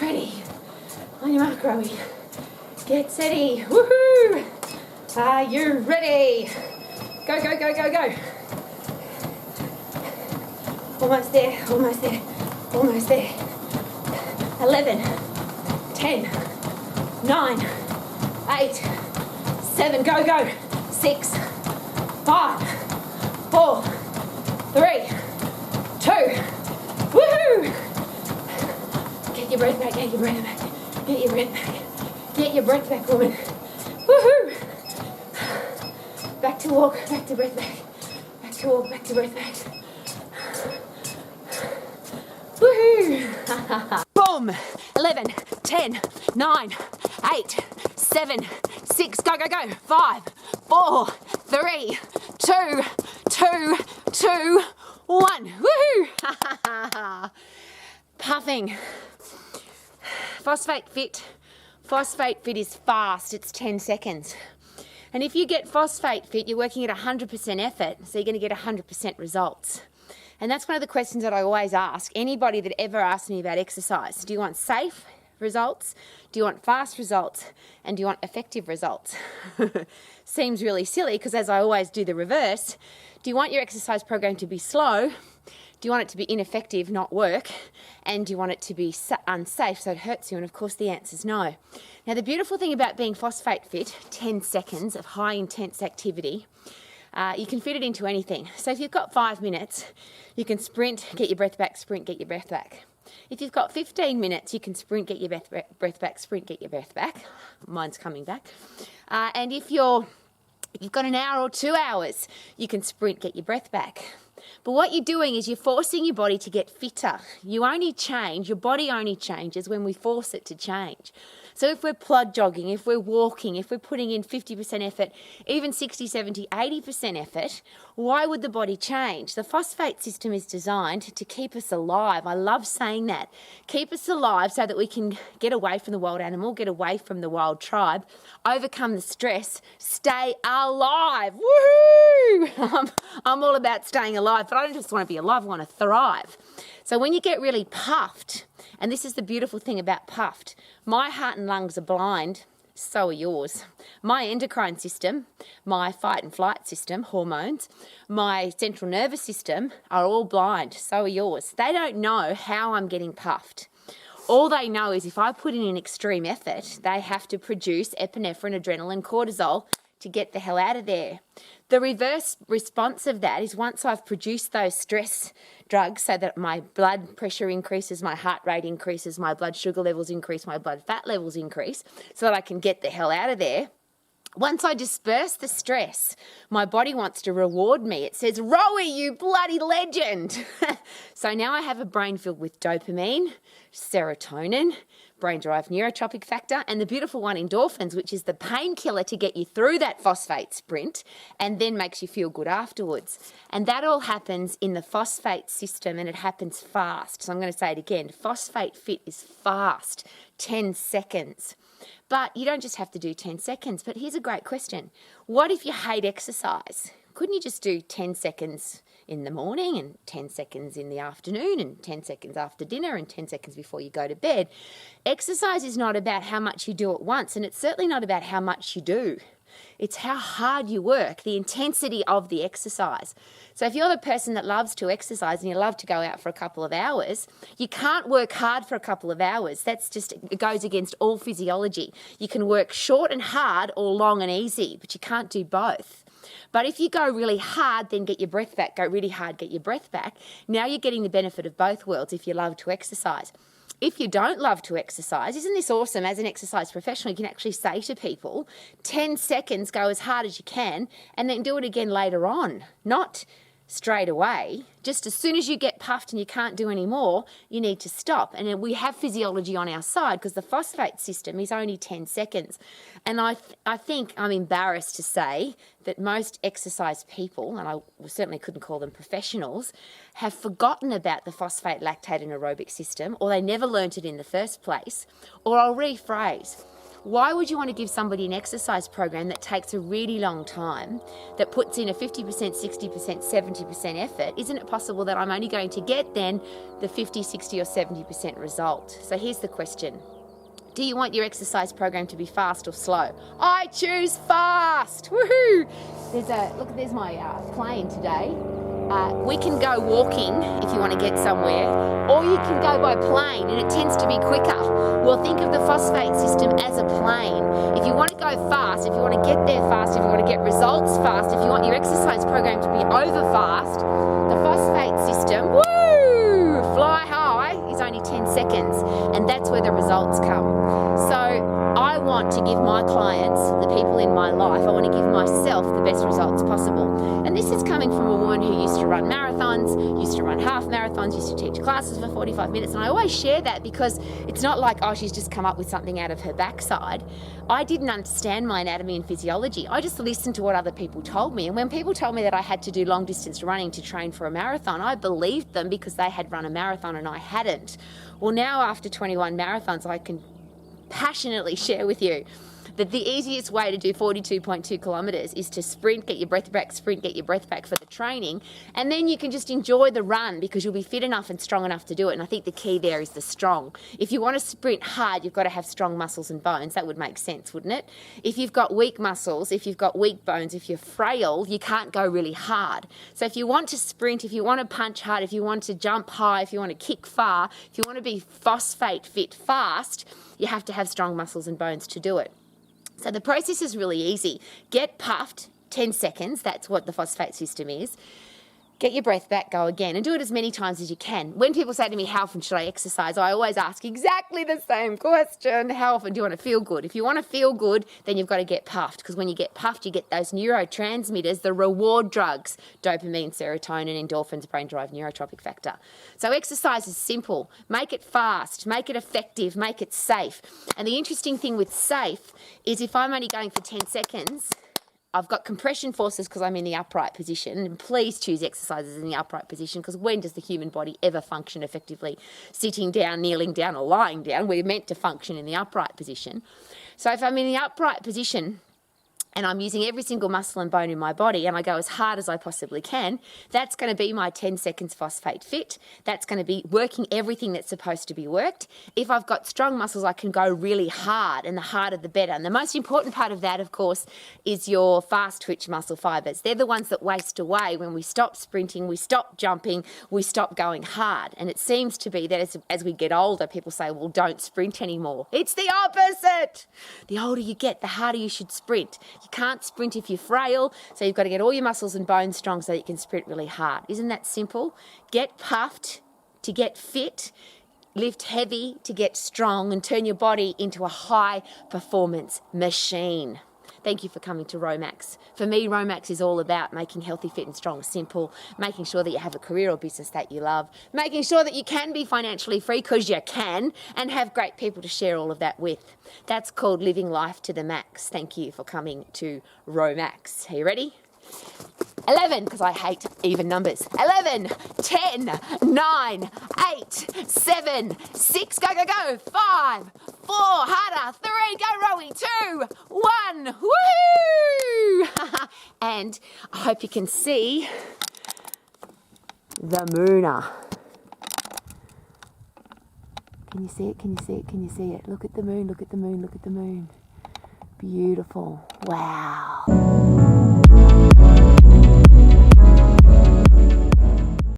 Ready. On your mark, Rowie. Get steady. Woohoo! Are you ready? Go, go, go, go, go. Almost there, almost there, almost there. 11, 10, 9, 8, 7, go, go. 6, 5, 4, 3, 2, woohoo! Get your breath back, get your breath back, get your breath back. Get your breath back, woman. Woohoo! Back to walk, back to breath back. Back to walk, back to breath back. Woohoo! Boom! 11, 10, 9, 8, 7, 6, go, go, go. 5, 4, 3, 2, 2, 2, 1. Woohoo! Puffing. Phosphate fit. Phosphate fit is fast, it's 10 seconds. And if you get phosphate fit, you're working at 100% effort, so you're going to get 100% results. And that's one of the questions that I always ask anybody that ever asks me about exercise. Do you want safe results? Do you want fast results? And do you want effective results? Seems really silly because as I always do the reverse, do you want your exercise program to be slow? Do you want it to be ineffective, not work? And do you want it to be unsafe so it hurts you? And of course the answer is no. Now the beautiful thing about being phosphate fit, 10 seconds of high intense activity, you can fit it into anything. So if you've got 5 minutes, you can sprint, get your breath back, sprint, get your breath back. If you've got 15 minutes, you can sprint, get your breath back, sprint, get your breath back. Mine's coming back. And if you've got an hour or 2 hours, you can sprint, get your breath back. But what you're doing is you're forcing your body to get fitter. You only change, your body only changes when we force it to change. So if we're plod jogging, if we're walking, if we're putting in 50% effort, even 60, 70, 80% effort, why would the body change? The phosphate system is designed to keep us alive. I love saying that. Keep us alive so that we can get away from the wild animal, get away from the wild tribe, overcome the stress, stay alive. Woohoo! I'm all about staying alive, but I don't just want to be alive, I want to thrive. So when you get really puffed, and this is the beautiful thing about puffed, my heart and lungs are blind, so are yours. My endocrine system, my fight and flight system, hormones, my central nervous system are all blind, so are yours. They don't know how I'm getting puffed. All they know is if I put in an extreme effort, they have to produce epinephrine, adrenaline, cortisol to get the hell out of there. The reverse response of that is once I've produced those stress drugs so that my blood pressure increases, my heart rate increases, my blood sugar levels increase, my blood fat levels increase so that I can get the hell out of there. Once I disperse the stress, my body wants to reward me. It says, Rowie, you bloody legend. So now I have a brain filled with dopamine, serotonin, brain-derived neurotropic factor, and the beautiful one, endorphins, which is the painkiller to get you through that phosphate sprint and then makes you feel good afterwards. And that all happens in the phosphate system, and it happens fast. So I'm going to say it again. Phosphate fit is fast, 10 seconds. But you don't just have to do 10 seconds. But here's a great question. What if you hate exercise? Couldn't you just do 10 seconds in the morning and 10 seconds in the afternoon and 10 seconds after dinner and 10 seconds before you go to bed? Exercise is not about how much you do at once, and it's certainly not about how much you do. It's how hard you work, the intensity of the exercise. So if you're the person that loves to exercise and you love to go out for a couple of hours, you can't work hard for a couple of hours. It goes against all physiology. You can work short and hard or long and easy, but you can't do both. But if you go really hard, then get your breath back. Go really hard, get your breath back. Now you're getting the benefit of both worlds if you love to exercise. If you don't love to exercise, isn't this awesome? As an exercise professional, you can actually say to people, 10 seconds, go as hard as you can, and then do it again later on. Not straight away. Just as soon as you get puffed and you can't do any more, you need to stop. And we have physiology on our side because the phosphate system is only 10 seconds. And I think I'm embarrassed to say that most exercise people, and I certainly couldn't call them professionals, have forgotten about the phosphate, lactate and aerobic system, or they never learnt it in the first place. Or I'll rephrase, Why would you want to give somebody an exercise program that takes a really long time, that puts in a 50%, 60%, 70% effort? Isn't it possible that I'm only going to get then the 50, 60 or 70% result? So here's the question. Do you want your exercise program to be fast or slow? I choose fast. Woohoo! There's my plane today. We can go walking if you want to get somewhere, or you can go by plane, and it tends to be quicker. Well, think of the phosphate system as a plane. If you want to go fast, if you want to get there fast, if you want to get results fast, if you want your exercise program to be over fast, the phosphate system, woo, fly high, is only 10 seconds, and that's where the results come. So I want to give my clients, the people in my life, I want to give myself the best results possible. And this is coming from a woman who used to run marathons, used to run half marathons, used to teach classes for 45 minutes. And I always share that because it's not like, oh, she's just come up with something out of her backside. I didn't understand my anatomy and physiology. I just listened to what other people told me. And when people told me that I had to do long distance running to train for a marathon, I believed them because they had run a marathon and I hadn't. Well, now after 21 marathons, I can passionately share with you that the easiest way to do 42.2 kilometres is to sprint, get your breath back, sprint, get your breath back for the training, and then you can just enjoy the run because you'll be fit enough and strong enough to do it. And I think the key there is the strong. If you want to sprint hard, you've got to have strong muscles and bones. That would make sense, wouldn't it? If you've got weak muscles, if you've got weak bones, if you're frail, you can't go really hard. So if you want to sprint, if you want to punch hard, if you want to jump high, if you want to kick far, if you want to be phosphate fit fast, you have to have strong muscles and bones to do it. So the process is really easy. Get puffed, 10 seconds, that's what the phosphate system is. Get your breath back, go again, and do it as many times as you can. When people say to me, how often should I exercise? I always ask exactly the same question. How often do you want to feel good? If you want to feel good, then you've got to get puffed, because when you get puffed, you get those neurotransmitters, the reward drugs, dopamine, serotonin, endorphins, brain-derived neurotropic factor. So exercise is simple. Make it fast, make it effective, make it safe. And the interesting thing with safe is if I'm only going for 10 seconds, I've got compression forces because I'm in the upright position, and please choose exercises in the upright position, because when does the human body ever function effectively sitting down, kneeling down or lying down? We're meant to function in the upright position. So if I'm in the upright position and I'm using every single muscle and bone in my body and I go as hard as I possibly can, that's going to be my 10 seconds phosphate fit. That's going to be working everything that's supposed to be worked. If I've got strong muscles, I can go really hard, and the harder the better. And the most important part of that, of course, is your fast twitch muscle fibers. They're the ones that waste away when we stop sprinting, we stop jumping, we stop going hard. And it seems to be that as we get older, people say, well, don't sprint anymore. It's the opposite. The older you get, the harder you should sprint. You can't sprint if you're frail, so you've got to get all your muscles and bones strong so that you can sprint really hard. Isn't that simple? Get puffed to get fit, lift heavy to get strong, and turn your body into a high performance machine. Thank you for coming to Rowie Max. For me, Rowie Max is all about making healthy, fit and strong simple, making sure that you have a career or business that you love, making sure that you can be financially free, because you can, and have great people to share all of that with. That's called living life to the max. Thank you for coming to Rowie Max. Are you ready? 11, because I hate even numbers. 11, 10, 9, 8, 7, 6, go, go, go. 5, 4, harder. 3, go, Rowie. 2, 1, woo! And I hope you can see the mooner. Can you see it? Can you see it? Can you see it? Look at the moon, look at the moon, look at the moon. Beautiful. Wow.